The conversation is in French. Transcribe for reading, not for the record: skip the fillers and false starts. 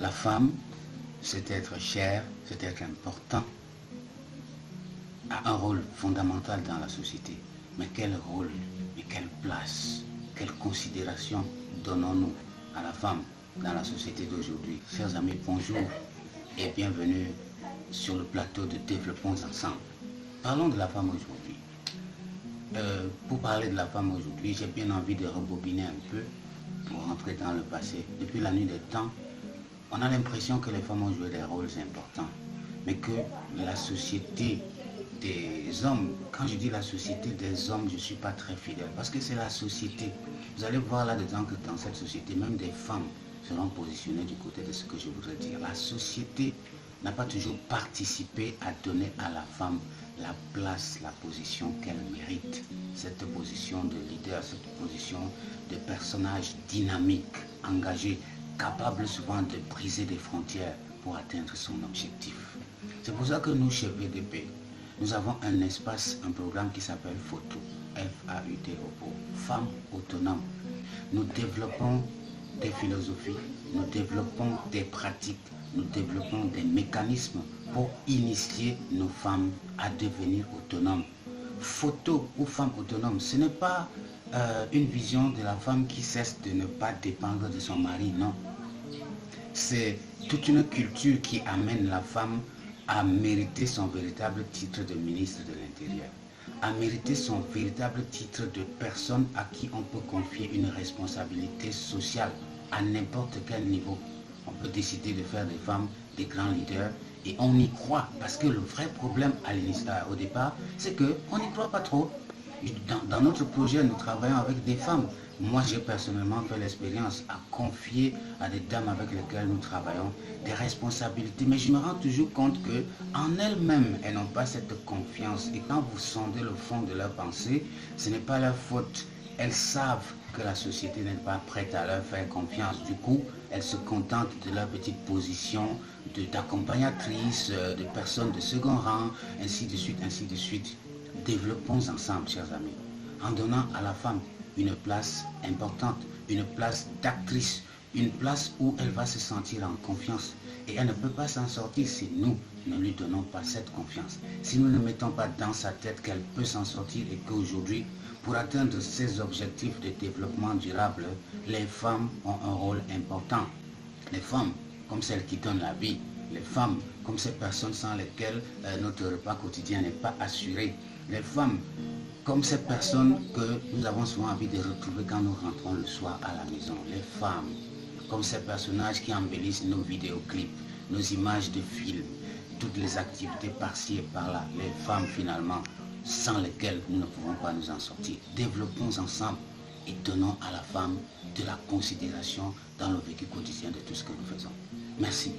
La femme, cet être cher, cet être important, a un rôle fondamental dans la société. Mais quel rôle, mais quelle place, quelle considération donnons-nous à la femme dans la société d'aujourd'hui? Chers amis, bonjour et bienvenue sur le plateau de Développons Ensemble. Parlons de la femme aujourd'hui. Pour parler de la femme aujourd'hui, j'ai bien envie de rebobiner un peu pour rentrer dans le passé. Depuis la nuit des temps, on a l'impression que les femmes ont joué des rôles importants, mais que la société des hommes, quand je dis la société des hommes, je ne suis pas très fidèle, parce que c'est la société. Vous allez voir là-dedans que dans cette société, même des femmes seront positionnées du côté de ce que je voudrais dire. La société n'a pas toujours participé à donner à la femme la place, la position qu'elle mérite. Cette position de leader, cette position de personnage dynamique, engagé, capable souvent de briser des frontières pour atteindre son objectif. C'est pour ça que nous, chez VDP, nous avons un espace, un programme qui s'appelle FAUTO, F-A-U-T-O, Femmes autonomes. Nous développons des philosophies, nous développons des pratiques, nous développons des mécanismes pour initier nos femmes à devenir autonomes. FAUTO ou femme autonome, ce n'est pas une vision de la femme qui cesse de ne pas dépendre de son mari, non. C'est toute une culture qui amène la femme à mériter son véritable titre de ministre de l'Intérieur, à mériter son véritable titre de personne à qui on peut confier une responsabilité sociale à n'importe quel niveau. On peut décider de faire des femmes des grands leaders et on y croit, parce que le vrai problème au départ, c'est qu'on n'y croit pas trop. Dans notre projet, nous travaillons avec des femmes. Moi, j'ai personnellement fait l'expérience à confier à des dames avec lesquelles nous travaillons des responsabilités. Mais je me rends toujours compte qu'en elles-mêmes, elles n'ont pas cette confiance. Et quand vous sondez le fond de leur pensée, ce n'est pas leur faute. Elles savent que la société n'est pas prête à leur faire confiance. Du coup, elles se contentent de leur petite position d'accompagnatrice, de personnes de second rang, ainsi de suite, ainsi de suite. Développons ensemble, chers amis, en donnant à la femme une place importante, une place d'actrice, une place où elle va se sentir en confiance. Et elle ne peut pas s'en sortir si nous ne lui donnons pas cette confiance. Si nous ne mettons pas dans sa tête qu'elle peut s'en sortir et qu'aujourd'hui, pour atteindre ces objectifs de développement durable, les femmes ont un rôle important. Les femmes, comme celles qui donnent la vie, les femmes, comme ces personnes sans lesquelles notre repas quotidien n'est pas assuré. Les femmes, comme ces personnes que nous avons souvent envie de retrouver quand nous rentrons le soir à la maison. Les femmes, comme ces personnages qui embellissent nos vidéoclips, nos images de films, toutes les activités par-ci et par-là. Les femmes, finalement, sans lesquelles nous ne pouvons pas nous en sortir. Développons ensemble et donnons à la femme de la considération dans le vécu quotidien de tout ce que nous faisons. Merci.